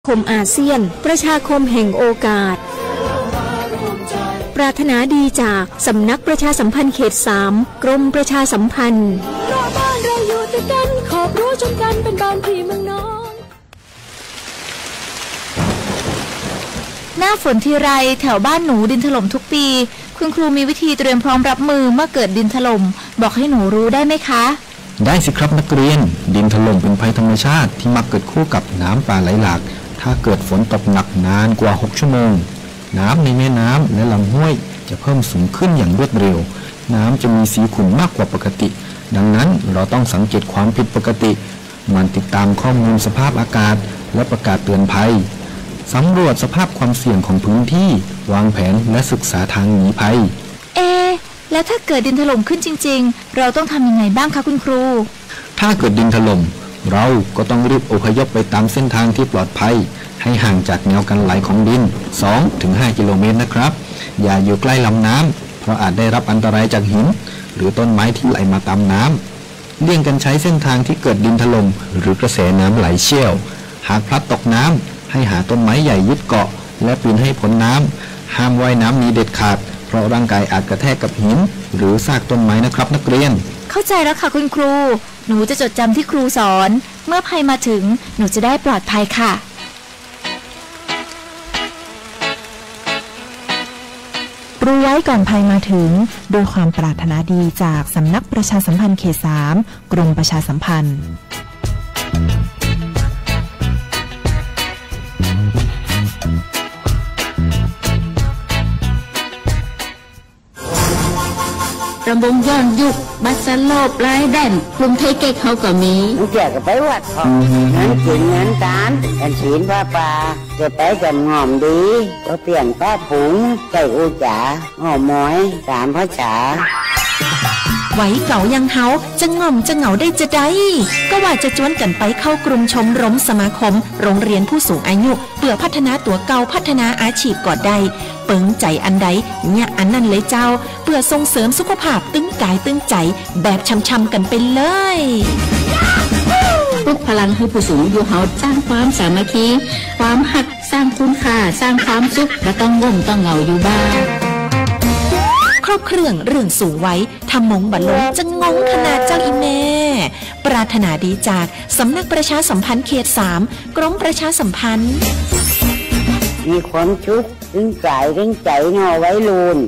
คมอาเซียนประชาคมแห่งโอกาสปรารถนาดีจากสำนักประชาสัมพันธ์เขต 3 กรมประชาสัมพันธ์บ้านเราอยู่ติดกันขอบรู้ชมกันเป็นบ้านพี่เมืองน้องหน้าฝนทีไรแถวบ้านหนูดินถล่มทุกปีคุณครูมีวิธีเตรียมพร้อมรับมือเมื่อเกิดดินถล่มบอกให้หนูรู้ได้ไหมคะได้สิครับนักเรียนดินถล่มเป็นภัยธรรมชาติที่มักเกิดคู่กับน้ำป่าไหลหลากถ้าเกิดฝนตกหนักนานกว่า6 ชั่วโมงน้ำในแม่น้ำและลำห้วยจะเพิ่มสูงขึ้นอย่างรวดเร็วน้ำจะมีสีขุ่นมากกว่าปกติดังนั้นเราต้องสังเกตความผิดปกติมันติดตามข้อมูลสภาพอากาศและประกาศเตือนภัยสำรวจสภาพความเสี่ยงของพื้นที่วางแผนและศึกษาทางหนีภัยแล้วถ้าเกิดดินถล่มขึ้นจริงๆเราต้องทำยังไงบ้างคะคุณครูถ้าเกิดดินถล่มเราก็ต้องรีบอพยพไปตามเส้นทางที่ปลอดภัยให้ห่างจากแนวกันไหลของดิน 2-5 กิโลเมตรนะครับอย่าอยู่ใกล้ลำน้ำเพราะอาจได้รับอันตรายจากหินหรือต้นไม้ที่ไหลมาตามน้ำเลี่ยงกันใช้เส้นทางที่เกิดดินถล่มหรือกระแสน้ำไหลเชี่ยวหากพลัดตกน้ำให้หาต้นไม้ใหญ่ยึดเกาะและปีนให้พ้นน้ำห้ามว่ายน้ำหนีเด็ดขาดเพราะร่างกายอาจกระแทกกับหินหรือซากต้นไม้นะครับนักเรียนเข้าใจแล้วค่ะคุณครูหนูจะจดจำที่ครูสอนเมื่อภัยมาถึงหนูจะได้ปลอดภัยค่ะรู้ไว้ก่อนภัยมาถึงด้วยความปรารถนาดีจากสำนักประชาสัมพันธ์เขต 3 กรมประชาสัมพันธ์รำวงย้อนยุคบัสโลบไร้แดนกรุงไทยเก๊กเขาก็มีเกี่ยวกับไปวัดงั้นกินงั้นตานกันศีลว่าป่าจะไปกันงอมดีก็เปลี่ยนป้าผงใจอูจ๋าหอมม้อย3 ภาษาไว้เก่ายังเฮาจะง่อมจะเหงาได้จะได้ก็ว่าจะจวนกันไปเข้ากลุ่มชมรมสมาคมโรงเรียนผู้สูงอายุเพื่อพัฒนาตัวเก่าพัฒนาอาชีพก่อได้เปิงใจอันใดเนี่ยอันนั้นเลยเจ้าเพื่อส่งเสริมสุขภาพตึงกายตึงใจแบบช่ำๆกันไปเลยปลุกพลังให้ผู้สูงอายุเฮาสร้างความสามัคคีความหักสร้างคุณค่าสร้างความสุขและต้องง่มต้องเหงาอยู่บ้านครบเครื่องเรื่องสูงไว้ทำมงบัลลงจะงงขนาดเจ้าอีแม่ปรารถนาดีจากสำนักประชาสัมพันธ์เขต 3 กรมประชาสัมพันธ์มีความชุกรึงใจงอไว้ลูน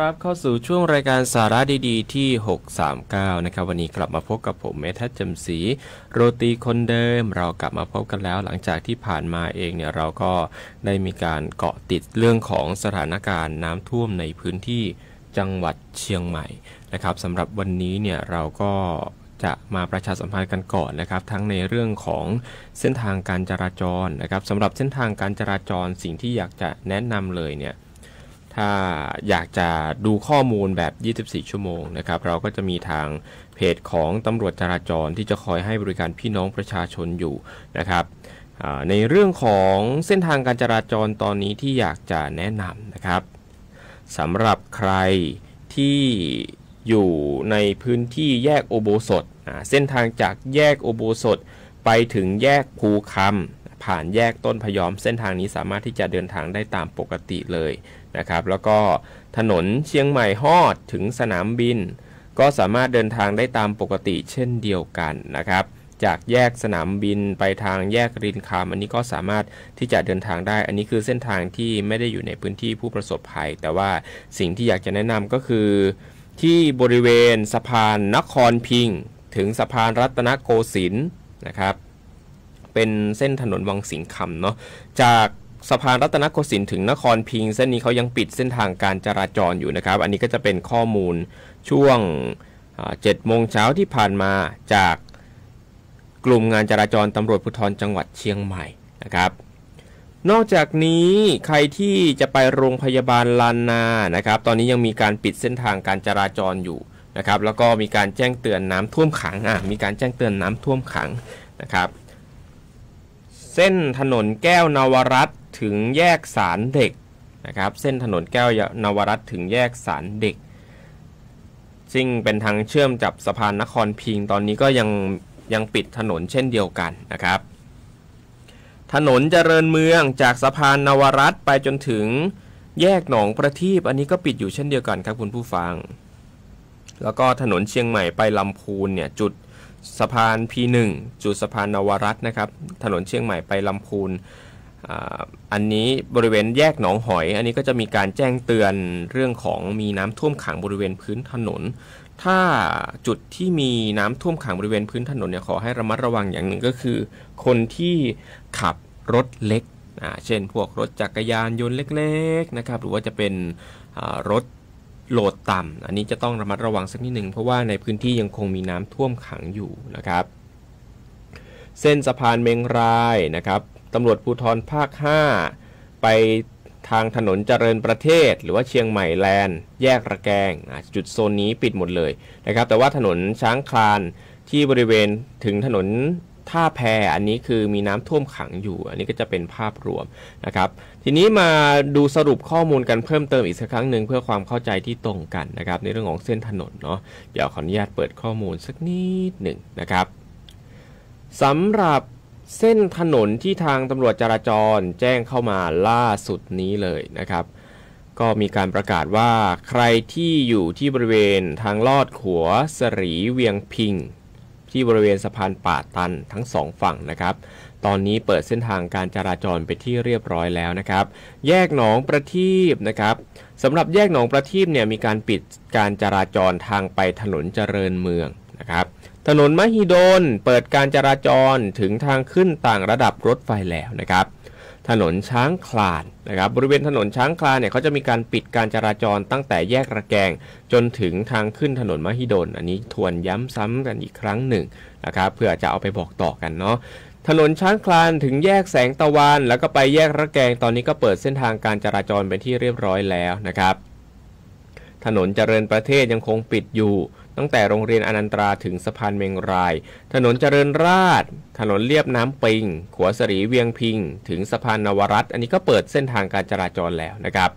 รับเข้าสู่ช่วงรายการสาระดีๆที่639นะครับวันนี้กลับมาพบกับผมเมทัศน์จำศรีโรตีคนเดิมเรากลับมาพบกันแล้วหลังจากที่ผ่านมาเองเนี่ยเราก็ได้มีการเกาะติดเรื่องของสถานการณ์น้ำท่วมในพื้นที่จังหวัดเชียงใหม่นะครับสำหรับวันนี้เนี่ยเราก็จะมาประชาสัมพันธ์กันก่อนนะครับทั้งในเรื่องของเส้นทางการจราจรนะครับสำหรับเส้นทางการจราจรสิ่งที่อยากจะแนะนำเลยเนี่ยถ้าอยากจะดูข้อมูลแบบ24ชั่วโมงนะครับเราก็จะมีทางเพจของตำรวจจราจรที่จะคอยให้บริการพี่น้องประชาชนอยู่นะครับในเรื่องของเส้นทางการจราจรตอนนี้ที่อยากจะแนะนำนะครับสำหรับใครที่อยู่ในพื้นที่แยกอุโบสถเส้นทางจากแยกอุโบสถไปถึงแยกภูคำผ่านแยกต้นพยอมเส้นทางนี้สามารถที่จะเดินทางได้ตามปกติเลยนะครับแล้วก็ถนนเชียงใหม่ฮอดถึงสนามบินก็สามารถเดินทางได้ตามปกติเช่นเดียวกันนะครับจากแยกสนามบินไปทางแยกรินคำอันนี้ก็สามารถที่จะเดินทางได้อันนี้คือเส้นทางที่ไม่ได้อยู่ในพื้นที่ผู้ประสบภัยแต่ว่าสิ่งที่อยากจะแนะนำก็คือที่บริเวณสะพานนครพิงค์ถึงสะพานรัตนโกสินทร์นะครับเป็นเส้นถนนวังสิงห์คำเนาะจากสะพานรัตนโกสินทร์ถึงนครพิงค์เส้นนี้เขายังปิดเส้นทางการจราจรอยู่นะครับอันนี้ก็จะเป็นข้อมูลช่วง7 โมงเช้าที่ผ่านมาจากกลุ่มงานจราจรตำรวจภูธรจังหวัดเชียงใหม่นะครับนอกจากนี้ใครที่จะไปโรงพยาบาลลานนานะครับตอนนี้ยังมีการปิดเส้นทางการจราจรอยู่นะครับแล้วก็มีการแจ้งเตือนน้ำท่วมขังมีการแจ้งเตือนน้ำท่วมขังนะครับเส้นถนนแก้วนวรัตน์ถึงแยกศาลเด็กนะครับเส้นถนนแก้วนวรัตน์ถึงแยกศาลเด็กซึ่งเป็นทางเชื่อมกับสะพานนครพิงค์ตอนนี้ก็ยังปิดถนนเช่นเดียวกันนะครับถนนเจริญเมืองจากสะพานนวรัตน์ไปจนถึงแยกหนองประทีปอันนี้ก็ปิดอยู่เช่นเดียวกันครับคุณผู้ฟังแล้วก็ถนนเชียงใหม่ไปลำพูนเนี่ยจุดสะพาน P1 จุดสะพานนวรัตน์นะครับถนนเชียงใหม่ไปลำพูนอันนี้บริเวณแยกหนองหอยอันนี้ก็จะมีการแจ้งเตือนเรื่องของมีน้ำท่วมขังบริเวณพื้นถนนถ้าจุดที่มีน้ำท่วมขังบริเวณพื้นถนนเนี่ยขอให้ระมัดระวังอย่างหนึ่งก็คือคนที่ขับรถเล็กเช่นพวกรถจักรยานยนต์เล็กๆนะครับหรือว่าจะเป็นรถโหลดต่ำอันนี้จะต้องระมัดระวังสักนิดหนึ่งเพราะว่าในพื้นที่ยังคงมีน้ำท่วมขังอยู่นะครับเส้นสะพานเมงรายนะครับตำรวจภูธรภาค5ไปทางถนนเจริญประเทศหรือว่าเชียงใหม่แลนด์แยกระแกงจุดโซนนี้ปิดหมดเลยนะครับแต่ว่าถนนช้างคลานที่บริเวณถึงถนนท่าแพอันนี้คือมีน้ำท่วมขังอยู่อันนี้ก็จะเป็นภาพรวมนะครับทีนี้มาดูสรุปข้อมูลกันเพิ่มเติมอีกสักครั้งหนึ่งเพื่อความเข้าใจที่ตรงกันนะครับในเรื่องของเส้นถนนเนาะเดี๋ยวขออนุญาตเปิดข้อมูลสักนิดหนึ่งนะครับสำหรับเส้นถนนที่ทางตำรวจจราจรแจ้งเข้ามาล่าสุดนี้เลยนะครับก็มีการประกาศว่าใครที่อยู่ที่บริเวณทางลอดขัวสรีเวียงพิงที่บริเวณสะพานป่าตันทั้ง2ฝั่งนะครับตอนนี้เปิดเส้นทางการจราจรไปที่เรียบร้อยแล้วนะครับแยกหนองประทีปนะครับสำหรับแยกหนองประทีปเนี่ยมีการปิดการจราจรทางไปถนนเจริญเมืองนะครับถนนมหิดลเปิดการจราจรถึงทางขึ้นต่างระดับรถไฟแล้วนะครับถนนช้างคลานนะครับบริเวณถนนช้างคลานเนี่ยเขาจะมีการปิดการจราจรตั้งแต่แยกระแกงจนถึงทางขึ้นถนนมหิดลอันนี้ทวนย้ำซ้ำกันอีกครั้งหนึ่งนะครับเพื่อจะเอาไปบอกต่อกันเนาะถนนช้างคลานถึงแยกแสงตะวันแล้วก็ไปแยกระแกงตอนนี้ก็เปิดเส้นทางการจราจรเป็นที่เรียบร้อยแล้วนะครับถนนเจริญประเทศยังคงปิดอยู่ตั้งแต่โรงเรียนอนันตราถึงสะพานเมงรายถนนเจริญราษฎร์ถนนเลียบน้ำปิงขัวสรีเวียงพิงถึงสะพานนวรัตน์อันนี้ก็เปิดเส้นทางการจราจรแล้วนะครับ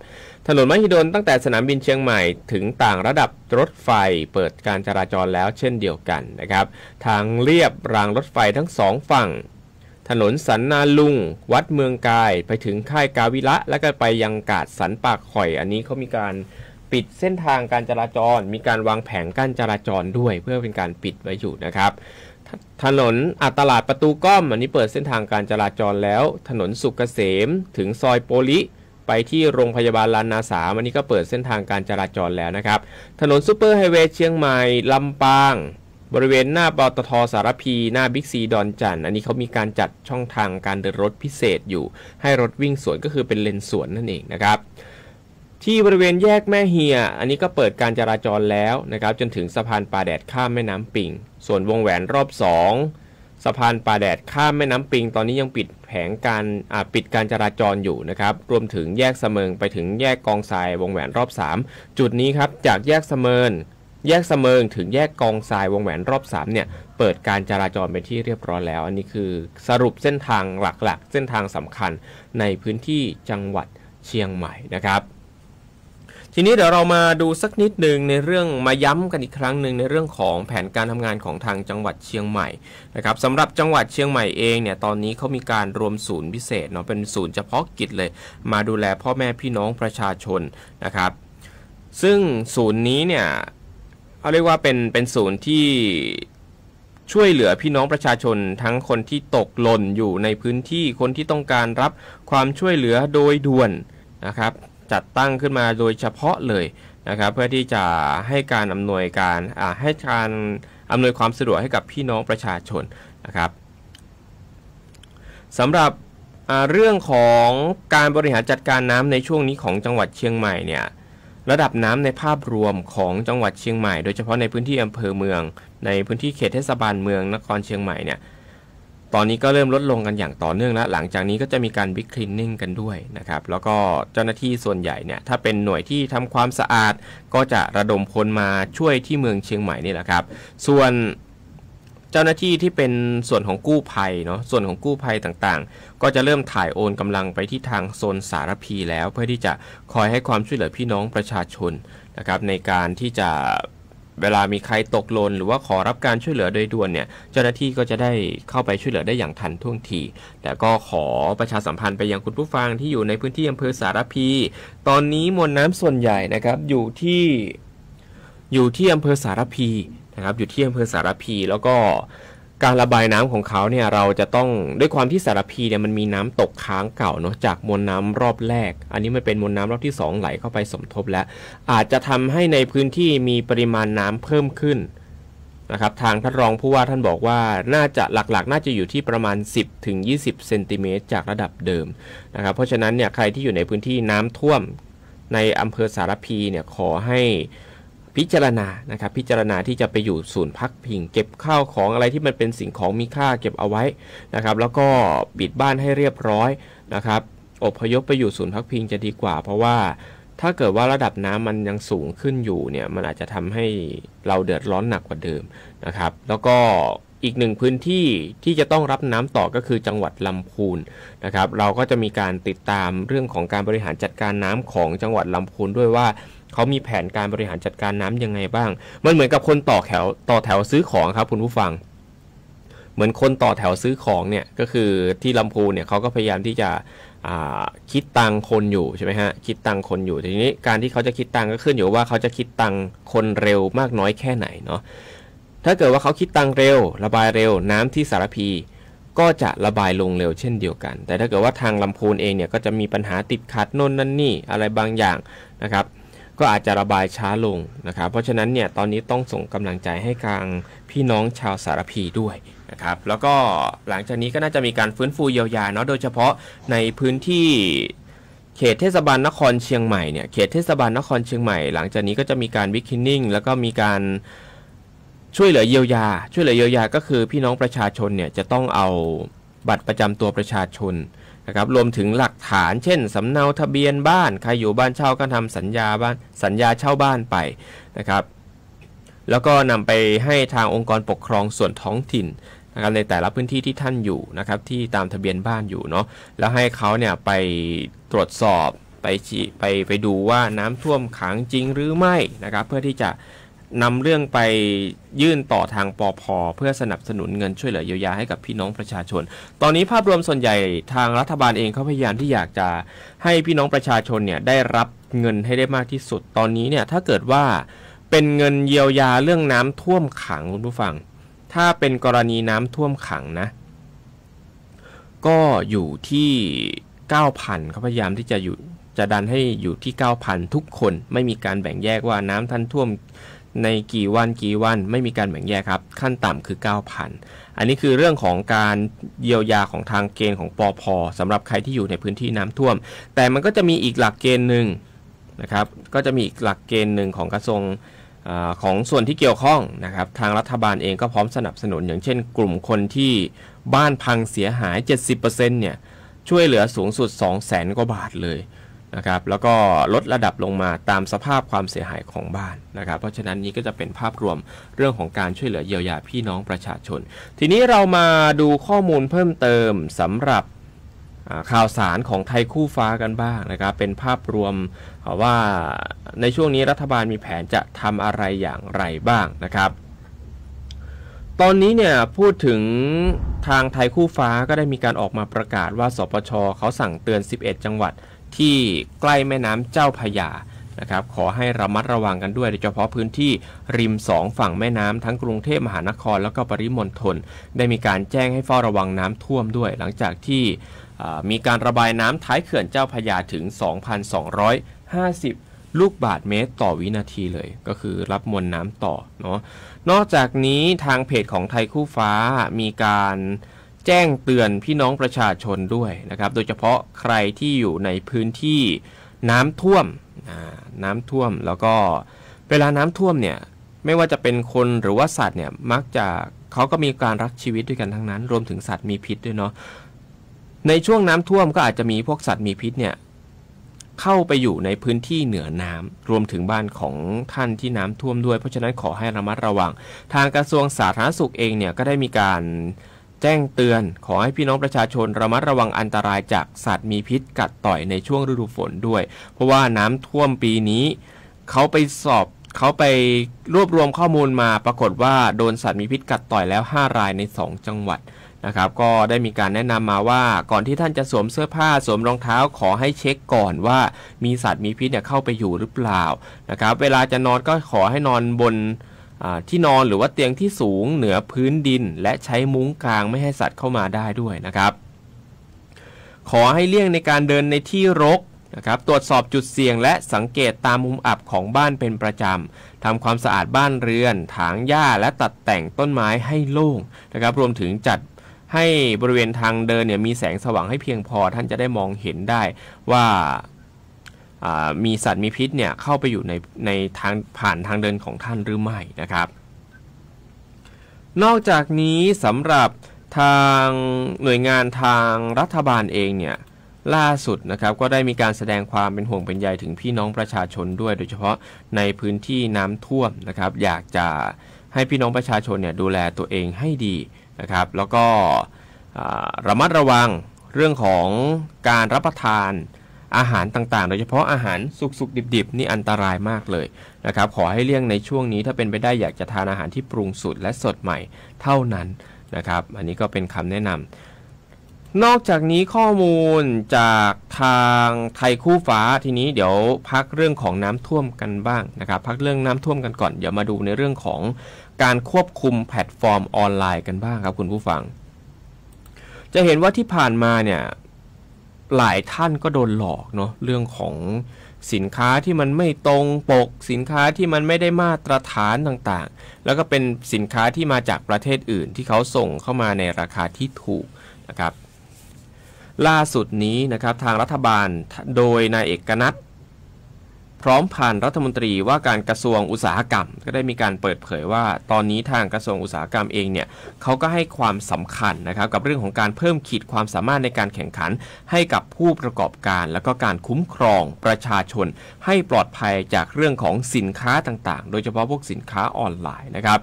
ถนนมหิดลตั้งแต่สนามบินเชียงใหม่ถึงต่างระดับรถไฟเปิดการจราจรแล้วเช่นเดียวกันนะครับทางเลียบรางรถไฟทั้ง2ฝั่งถนนสันนาลุงวัดเมืองกายไปถึงค่ายกาวิระแล้วก็ไปยังกาดสันปากข่อยอันนี้เขามีการปิดเส้นทางการจราจรมีการวางแผงกั้นจราจรด้วยเพื่อเป็นการปิดไว้อยู่นะครับถนนตลาดประตูก้อมอันนี้เปิดเส้นทางการจราจรแล้วถนนสุกเกษมถึงซอยโปลิ ไปที่โรงพยาบาลลานนาสามอันนี้ก็เปิดเส้นทางการจราจรแล้วนะครับถนนซูเปอร์ไฮเวย์เชียงใหม่ลำปางบริเวณหน้าปตท.สารพีหน้าบิ๊กซีดอนจันทร์อันนี้เขามีการจัดช่องทางการเดินรถพิเศษอยู่ให้รถวิ่งสวนก็คือเป็นเลนสวนนั่นเองนะครับที่บริเวณแยกแม่เฮียอันนี้ก็เปิดการจราจรแล้วนะครับจนถึงสะพานป่าแดดข้ามแม่น้ำปิงส่วนวงแหวนรอบ2สะพานป่าแดดข้ามแม่น้ำปิงตอนนี้ยังปิดปิดการจราจรอยู่นะครับรวมถึงแยกเสมิงไปถึงแยกกองทรายวงแหวนรอบ3จุดนี้ครับจากแยกเสมิงถึงแยกกองทรายวงแหวนรอบ3เนี่ยเปิดการจราจรเป็นที่เรียบร้อยแล้วอันนี้คือสรุปเส้นทางหลักๆเส้นทางสำคัญในพื้นที่จังหวัดเชียงใหม่นะครับทีนี้เดี๋ยวเรามาดูสักนิดหนึ่งในเรื่องมาย้ำกันอีกครั้งหนึ่งในเรื่องของแผนการทำงานของทางจังหวัดเชียงใหม่นะครับสำหรับจังหวัดเชียงใหม่เองเนี่ยตอนนี้เขามีการรวมศูนย์พิเศษเนาะเป็นศูนย์เฉพาะกิจเลยมาดูแลพ่อแม่พี่น้องประชาชนนะครับซึ่งศูนย์นี้เนี่ยเขาเรียกว่าเป็นศูนย์ที่ช่วยเหลือพี่น้องประชาชนทั้งคนที่ตกหล่นอยู่ในพื้นที่คนที่ต้องการรับความช่วยเหลือโดยด่วนนะครับจัดตั้งขึ้นมาโดยเฉพาะเลยนะครับเพื่อที่จะให้การอำนวยความสะดวกให้กับพี่น้องประชาชนนะครับสำหรับเรื่องของการบริหารจัดการน้ำในช่วงนี้ของจังหวัดเชียงใหม่เนี่ยระดับน้ำในภาพรวมของจังหวัดเชียงใหม่โดยเฉพาะในพื้นที่อำเภอเมืองในพื้นที่เขตเทศบาลเมืองนครเชียงใหม่เนี่ยตอนนี้ก็เริ่มลดลงกันอย่างต่อเนื่องแล้วหลังจากนี้ก็จะมีการบิ๊กคลีนนิ่งกันด้วยนะครับแล้วก็เจ้าหน้าที่ส่วนใหญ่เนี่ยถ้าเป็นหน่วยที่ทำความสะอาดก็จะระดมพลมาช่วยที่เมืองเชียงใหม่นี่แหละครับส่วนเจ้าหน้าที่ที่เป็นส่วนของกู้ภัยเนาะส่วนของกู้ภัยต่างๆก็จะเริ่มถ่ายโอนกำลังไปที่ทางโซนสารพีแล้วเพื่อที่จะคอยให้ความช่วยเหลือพี่น้องประชาชนนะครับในการที่จะเวลามีใครตกหล่นหรือว่าขอรับการช่วยเหลือโดยด่วนเนี่ยเจ้าหน้าที่ก็จะได้เข้าไปช่วยเหลือได้อย่างทันท่วงทีแต่ก็ขอประชาสัมพันธ์ไปยังคุณผู้ฟังที่อยู่ในพื้นที่อำเภอสารพีตอนนี้มวลน้ำส่วนใหญ่นะครับอยู่ที่อำเภอสารพีนะครับอยู่ที่อำเภอสารพีแล้วก็การระบายน้ำของเขาเนี่ยเราจะต้องด้วยความที่สารพีเนี่ยมันมีน้ำตกค้างเก่าเนาะจากมวลน้ำรอบแรกอันนี้มันเป็นมวลน้ำรอบที่2ไหลเข้าไปสมทบแล้วอาจจะทำให้ในพื้นที่มีปริมาณน้ำเพิ่มขึ้นนะครับทางท่านรองผู้ว่าท่านบอกว่าน่าจะหลักๆน่าจะอยู่ที่ประมาณ10 ถึง 20 เซนติเมตรจากระดับเดิมนะครับเพราะฉะนั้นเนี่ยใครที่อยู่ในพื้นที่น้ำท่วมในอำเภอสารพีเนี่ยขอให้พิจารณาที่จะไปอยู่ศูนย์พักพิงเก็บข้าวของอะไรที่มันเป็นสิ่งของมีค่าเก็บเอาไว้นะครับแล้วก็ปิดบ้านให้เรียบร้อยนะครับอพยพไปอยู่ศูนย์พักพิงจะดีกว่าเพราะว่าถ้าเกิดว่าระดับน้ำมันยังสูงขึ้นอยู่เนี่ยมันอาจจะทำให้เราเดือดร้อนหนักกว่าเดิมนะครับแล้วก็อีกหนึ่งพื้นที่ที่จะต้องรับน้ำต่อก็คือจังหวัดลำพูนนะครับเราก็จะมีการติดตามเรื่องของการบริหารจัดการน้ำของจังหวัดลำพูนด้วยว่าเขามีแผนการบริหารจัดการน้ำยังไงบ้างมันเหมือนกับคนต่อแถวซื้อของครับคุณผู้ฟังเหมือนคนต่อแถวซื้อของเนี่ยก็คือที่ลำพูนเนี่ยเขาก็พยายามที่จะคิดตังคนอยู่ใช่ไหมฮะคิดตังคนอยู่ทีนี้การที่เขาจะคิดตังก็ขึ้นอยู่ว่าเขาจะคิดตังคนเร็วมากน้อยแค่ไหนเนาะถ้าเกิดว่าเขาคิดตังเร็วระบายเร็วน้ำที่สารพีก็จะระบายลงเร็วเช่นเดียวกันแต่ถ้าเกิดว่าทางลำพูนเองเนี่ยก็จะมีปัญหาติดขัดโน่นนั่นนี่อะไรบางอย่างนะครับก็อาจจะระบายช้าลงนะครับเพราะฉะนั้นเนี่ยตอนนี้ต้องส่งกำลังใจให้ทางพี่น้องชาวสารพีด้วยนะครับแล้วก็หลังจากนี้ก็น่าจะมีการฟื้นฟูเยียวยาเนาะโดยเฉพาะในพื้นที่เขตเทศบาลนครเชียงใหม่เนี่ยเขตเทศบาลนครเชียงใหม่หลังจากนี้ก็จะมีการบิ๊กคลีนนิ่งแล้วก็มีการช่วยเหลือเยียวยาก็คือพี่น้องประชาชนเนี่ยจะต้องเอาบัตรประจำตัวประชาชนนะครับรวมถึงหลักฐานเช่นสำเนาทะเบียนบ้านใครอยู่บ้านเช่าก็ทำสัญญาเช่าบ้านไปนะครับแล้วก็นำไปให้ทางองค์กรปกครองส่วนท้องถิ่นนะครับในแต่ละพื้นที่ที่ท่านอยู่นะครับที่ตามทะเบียนบ้านอยู่เนาะแล้วให้เขาเนี่ยไปตรวจสอบไปดูว่าน้ำท่วมขังจริงหรือไม่นะครับเพื่อที่จะนำเรื่องไปยื่นต่อทางปภ.เพื่อสนับสนุนเงินช่วยเหลือเยียวยาให้กับพี่น้องประชาชนตอนนี้ภาพรวมส่วนใหญ่ทางรัฐบาลเองเขาพยายามที่อยากจะให้พี่น้องประชาชนเนี่ยได้รับเงินให้ได้มากที่สุดตอนนี้เนี่ยถ้าเกิดว่าเป็นเงินเยียวยาเรื่องน้ำท่วมขังคุณผู้ฟังถ้าเป็นกรณีน้ำท่วมขังนะก็อยู่ที่ 9,000 เขาพยายามที่จะอยู่ จะดันให้อยู่ที่ 9,000 ทุกคนไม่มีการแบ่งแยกว่าน้ำท่านท่วมในกี่วันไม่มีการแบ่งแยกครับขั้นต่ำคือ 9,000 อันนี้คือเรื่องของการเยียวยาของทางเกณฑ์ของปภ.สำหรับใครที่อยู่ในพื้นที่น้ำท่วมแต่มันก็จะมีอีกหลักเกณฑ์หนึ่งนะครับก็จะมีอีกหลักเกณฑ์หนึ่งของกระทรวงของส่วนที่เกี่ยวข้องนะครับทางรัฐบาลเองก็พร้อมสนับสนุนอย่างเช่นกลุ่มคนที่บ้านพังเสียหาย 70% เนี่ยช่วยเหลือสูงสุด 200,000 กว่าบาทเลยนะครับแล้วก็ลดระดับลงมาตามสภาพความเสียหายของบ้านนะครับเพราะฉะนั้นนี้ก็จะเป็นภาพรวมเรื่องของการช่วยเหลือเยียวยาพี่น้องประชาชนทีนี้เรามาดูข้อมูลเพิ่มเติมสำหรับข่าวสารของไทยคู่ฟ้ากันบ้างนะครับเป็นภาพรวมว่าในช่วงนี้รัฐบาลมีแผนจะทำอะไรอย่างไรบ้างนะครับตอนนี้เนี่ยพูดถึงทางไทยคู่ฟ้าก็ได้มีการออกมาประกาศว่าสปช.เขาสั่งเตือน11จังหวัดที่ใกล้แม่น้ำเจ้าพระยานะครับขอให้ระมัดระวังกันด้วยโดยเฉพาะพื้นที่ริม2ฝั่งแม่น้ำทั้งกรุงเทพมหานครแล้วก็ปริมณฑลได้มีการแจ้งให้เฝ้าระวังน้ำท่วมด้วยหลังจากที่มีการระบายน้ำท้ายเขื่อนเจ้าพระยาถึง 2,250 ลูกบาศก์เมตรต่อวินาทีเลยก็คือรับมวลน้ำต่อเนาะนอกจากนี้ทางเพจของไทยคู่ฟ้ามีการแจ้งเตือนพี่น้องประชาชนด้วยนะครับโดยเฉพาะใครที่อยู่ในพื้นที่น้ำท่วมแล้วก็เวลาน้ำท่วมเนี่ยไม่ว่าจะเป็นคนหรือว่าสัตว์เนี่ยมักจะเขาก็มีการรักชีวิตด้วยกันทั้งนั้นรวมถึงสัตว์มีพิษด้วยเนาะในช่วงน้ำท่วมก็อาจจะมีพวกสัตว์มีพิษเนี่ยเข้าไปอยู่ในพื้นที่เหนือน้ำรวมถึงบ้านของท่านที่น้ำท่วมด้วยเพราะฉะนั้นขอให้ระมัดระวังทางกระทรวงสาธารณสุขเองเนี่ยก็ได้มีการแจ้งเตือนขอให้พี่น้องประชาชนระมัดระวังอันตรายจากสัตว์มีพิษกัดต่อยในช่วงฤดูฝนด้วยเพราะว่าน้ำท่วมปีนี้เขาไปรวบรวมข้อมูลมาปรากฏว่าโดนสัตว์มีพิษกัดต่อยแล้ว5รายใน2จังหวัดนะครับก็ได้มีการแนะนำมาว่าก่อนที่ท่านจะสวมเสื้อผ้าสวมรองเท้าขอให้เช็คก่อนว่ามีสัตว์มีพิษเนี่ยเข้าไปอยู่หรือเปล่านะครับเวลาจะนอนก็ขอให้นอนบนที่นอนหรือว่าเตียงที่สูงเหนือพื้นดินและใช้มุ้งกางไม่ให้สัตว์เข้ามาได้ด้วยนะครับขอให้เลี่ยงในการเดินในที่รกนะครับตรวจสอบจุดเสี่ยงและสังเกตตามมุมอับของบ้านเป็นประจำทำความสะอาดบ้านเรือนถางหญ้าและตัดแต่งต้นไม้ให้โล่งนะครับรวมถึงจัดให้บริเวณทางเดินเนี่ยมีแสงสว่างให้เพียงพอท่านจะได้มองเห็นได้ว่ามีสัตว์มีพิษเนี่ยเข้าไปอยู่ในทางผ่านทางเดินของท่านหรือไม่นะครับนอกจากนี้สำหรับทางหน่วยงานทางรัฐบาลเองเนี่ยล่าสุดนะครับก็ได้มีการแสดงความเป็นห่วงเป็นใยถึงพี่น้องประชาชนด้วยโดยเฉพาะในพื้นที่น้ำท่วมนะครับอยากจะให้พี่น้องประชาชนเนี่ยดูแลตัวเองให้ดีนะครับแล้วก็ระมัดระวังเรื่องของการรับประทานอาหารต่างๆโดยเฉพาะอาหารสุกๆดิบๆนี่อันตรายมากเลยนะครับขอให้เลี่ยงในช่วงนี้ถ้าเป็นไปได้อยากจะทานอาหารที่ปรุงสุกและสดใหม่เท่านั้นนะครับอันนี้ก็เป็นคำแนะนำนอกจากนี้ข้อมูลจากทางไทยคู่ฟ้าทีนี้เดี๋ยวพักเรื่องของน้ำท่วมกันบ้างนะครับพักเรื่องน้ำท่วมกันก่อนเดี๋ยวมาดูในเรื่องของการควบคุมแพลตฟอร์มออนไลน์กันบ้างครับคุณผู้ฟังจะเห็นว่าที่ผ่านมาเนี่ยหลายท่านก็โดนหลอกเนาะเรื่องของสินค้าที่มันไม่ตรงปกสินค้าที่มันไม่ได้มาตรฐานต่างๆแล้วก็เป็นสินค้าที่มาจากประเทศอื่นที่เขาส่งเข้ามาในราคาที่ถูกนะครับล่าสุดนี้นะครับทางรัฐบาลโดยนายเอกนัทพร้อมพันธ์รัฐมนตรีว่าการกระทรวงอุตสาหกรรมก็ได้มีการเปิดเผยว่าตอนนี้ทางกระทรวงอุตสาหกรรมเองเนี่ยเขาก็ให้ความสำคัญนะครับกับเรื่องของการเพิ่มขีดความสามารถในการแข่งขันให้กับผู้ประกอบการแล้วก็การคุ้มครองประชาชนให้ปลอดภัยจากเรื่องของสินค้าต่างๆโดยเฉพาะพวกสินค้าออนไลน์นะครับ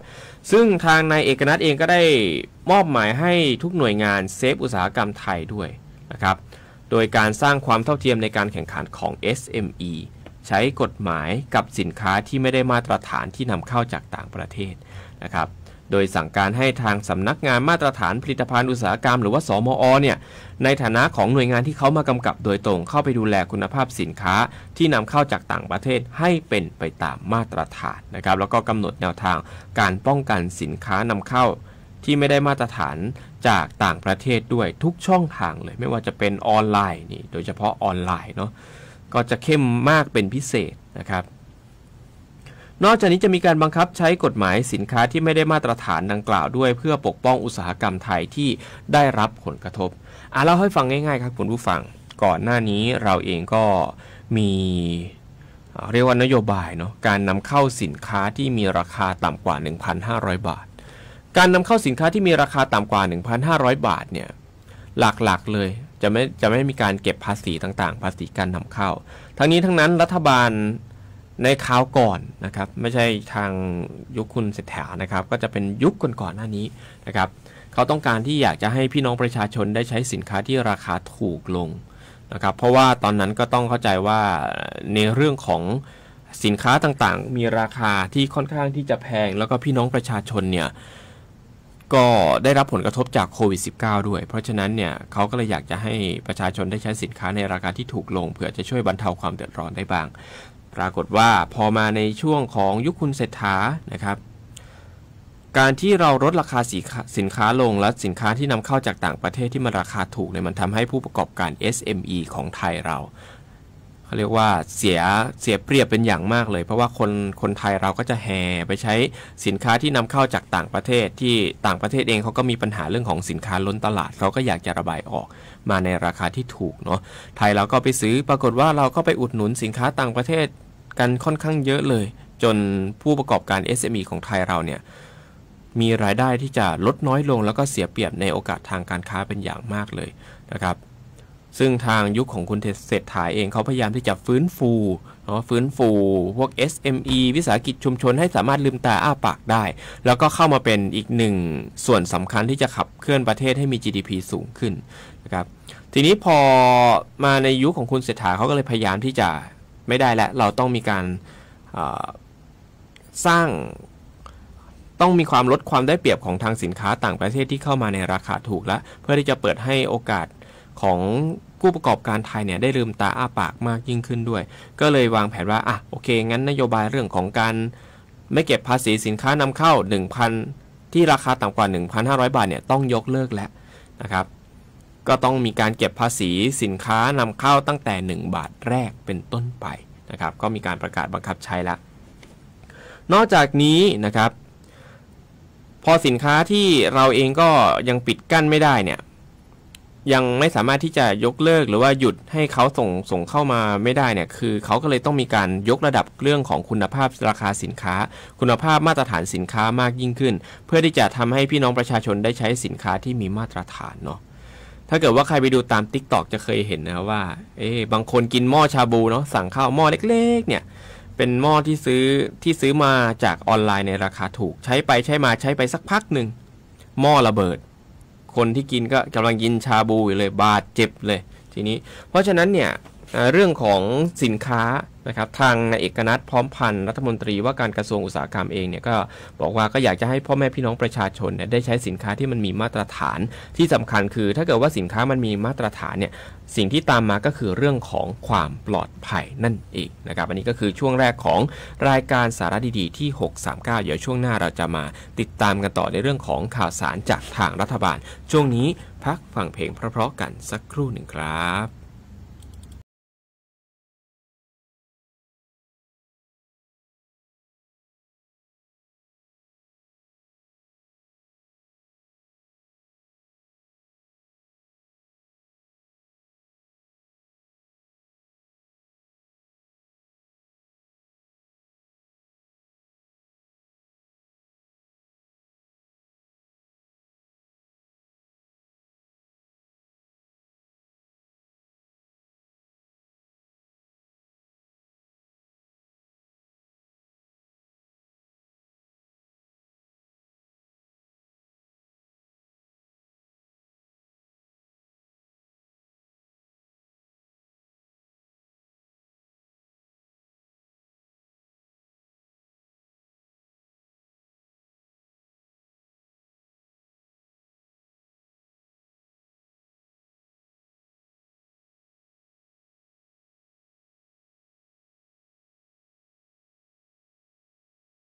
ซึ่งทางนายเอกนัทเองก็ได้มอบหมายให้ทุกหน่วยงานเซฟอุตสาหกรรมไทยด้วยนะครับโดยการสร้างความเท่าเทียมในการแข่งขันของ SME ใช้กฎหมายกับสินค้าที่ไม่ได้มาตรฐานที่นำเข้าจากต่างประเทศนะครับโดยสั่งการให้ทางสำนักงานมาตรฐานผลิตภัณฑ์อุตสาหกรรมหรือว่าสมอ.เนี่ยในฐานะของหน่วยงานที่เขามากำกับโดยตรงเข้าไปดูแลคุณภาพสินค้าที่นำเข้าจากต่างประเทศให้เป็นไปตามมาตรฐานนะครับแล้วก็กำหนดแนวทางการป้องกันสินค้านำเข้าที่ไม่ได้มาตรฐานจากต่างประเทศด้วยทุกช่องทางเลยไม่ว่าจะเป็นออนไลน์นี่โดยเฉพาะออนไลน์เนาะ ก็จะเข้มมากเป็นพิเศษนะครับนอกจากนี้จะมีการบังคับใช้กฎหมายสินค้าที่ไม่ได้มาตรฐานดังกล่าวด้วยเพื่อปกป้องอุตสาหกรรมไทยที่ได้รับผลกระทบเล่าให้ฟังง่ายๆครับคุณผู้ฟังก่อนหน้านี้เราเองก็มีเรียกว่านโยบายเนาะการนำเข้าสินค้าที่มีราคาต่ำกว่า 1,500 บาทการนำเข้าสินค้าที่มีราคาต่ำกว่า 1,500 บาทเนี่ยหลักๆเลยจะไม่มีการเก็บภาษีต่างๆภาษีการนำเข้าทั้งนี้ทั้งนั้นรัฐบาลในคราวก่อนนะครับไม่ใช่ทางยุคคุณเศรษฐานะครับก็จะเป็นยุคก่อนหน้านี้นะครับเขาต้องการที่อยากจะให้พี่น้องประชาชนได้ใช้สินค้าที่ราคาถูกลงนะครับเพราะว่าตอนนั้นก็ต้องเข้าใจว่าในเรื่องของสินค้าต่างๆมีราคาที่ค่อนข้างที่จะแพงแล้วก็พี่น้องประชาชนเนี่ยก็ได้รับผลกระทบจากโควิด -19 ด้วยเพราะฉะนั้นเนี่ยเขาก็เลยอยากจะให้ประชาชนได้ใช้สินค้าในราคาที่ถูกลงเพื่อจะช่วยบรรเทาความเดือดร้อนได้บ้างปรากฏว่าพอมาในช่วงของยุคคุณเศรษฐานะครับการที่เราลดราคาสินค้าลงและสินค้าที่นำเข้าจากต่างประเทศที่มันราคาถูกเนี่ยมันทำให้ผู้ประกอบการ SME ของไทยเราเขาเรียกว่าเสียเปรียบเป็นอย่างมากเลยเพราะว่าคนไทยเราก็จะแห่ไปใช้สินค้าที่นำเข้าจากต่างประเทศที่ต่างประเทศเองเขาก็มีปัญหาเรื่องของสินค้าล้นตลาดเขาก็อยากจะระบายออกมาในราคาที่ถูกเนาะไทยเราก็ไปซื้อปรากฏว่าเราก็ไปอุดหนุนสินค้าต่างประเทศกันค่อนข้างเยอะเลยจนผู้ประกอบการ SME ของไทยเราเนี่ยมีรายได้ที่จะลดน้อยลงแล้วก็เสียเปรียบในโอกาสทางการค้าเป็นอย่างมากเลยนะครับซึ่งทางยุคของคุณเศรษฐาเองเขาพยายามที่จะฟื้นฟูพวก SME วิสาหกิจชุมชนให้สามารถลืมตาอ้าปากได้แล้วก็เข้ามาเป็นอีกหนึ่งส่วนสำคัญที่จะขับเคลื่อนประเทศให้มี GDP สูงขึ้นนะครับทีนี้พอมาในยุคของคุณเศรษฐาเขาก็เลยพยายามที่จะไม่ได้แล้วเราต้องมีการสร้างต้องมีความลดความได้เปรียบของทางสินค้าต่างประเทศที่เข้ามาในราคาถูกแล้วเพื่อที่จะเปิดให้โอกาสของผู้ประกอบการไทยเนี่ยได้ลืมตาอ้าปากมากยิ่งขึ้นด้วยก็เลยวางแผนว่าโอเคงั้นนโยบายเรื่องของการไม่เก็บภาษีสินค้านำเข้า 1,000 ที่ราคาต่ำกว่า 1,500 บาทเนี่ยต้องยกเลิกแล้วนะครับก็ต้องมีการเก็บภาษีสินค้านำเข้าตั้งแต่1 บาทแรกเป็นต้นไปนะครับก็มีการประกาศบังคับใช้แล้วนอกจากนี้นะครับพอสินค้าที่เราเองก็ยังปิดกั้นไม่ได้เนี่ยยังไม่สามารถที่จะยกเลิกหรือว่าหยุดให้เขาส่งเข้ามาไม่ได้เนี่ยคือเขาก็เลยต้องมีการยกระดับเรื่องของคุณภาพราคาสินค้าคุณภาพมาตรฐานสินค้ามากยิ่งขึ้นเพื่อที่จะทำให้พี่น้องประชาชนได้ใช้สินค้าที่มีมาตรฐานเนาะถ้าเกิดว่าใครไปดูตาม TikTok จะเคยเห็นนะว่าบางคนกินหม้อชาบูเนาะสั่งข้าวหม้อเล็กๆเนี่ยเป็นหม้อที่ซื้อมาจากออนไลน์ในราคาถูกใช้ไปใช้มาใช้ไปสักพักหนึ่งหม้อระเบิดคนที่กินก็กำลังกินชาบูอยู่เลยบาดเจ็บเลยทีนี้เพราะฉะนั้นเนี่ยเรื่องของสินค้านะครับทางนายเอกนัทพร้อมพันธ์รัฐมนตรีว่าการกระทรวงอุตสาหกรรมเองเนี่ยก็บอกว่าก็อยากจะให้พ่อแม่พี่น้องประชาชนเนี่ยได้ใช้สินค้าที่มันมีมาตรฐานที่สำคัญคือถ้าเกิดว่าสินค้ามันมีมาตรฐานเนี่ยสิ่งที่ตามมาก็คือเรื่องของความปลอดภัยนั่นเองนะครับอันนี้ก็คือช่วงแรกของรายการสาระดีๆที่639เดี๋ยวช่วงหน้าเราจะมาติดตามกันต่อในเรื่องของข่าวสารจากทางรัฐบาลช่วงนี้พักฟังเพลงเพราะๆกันสักครู่หนึ่งครับ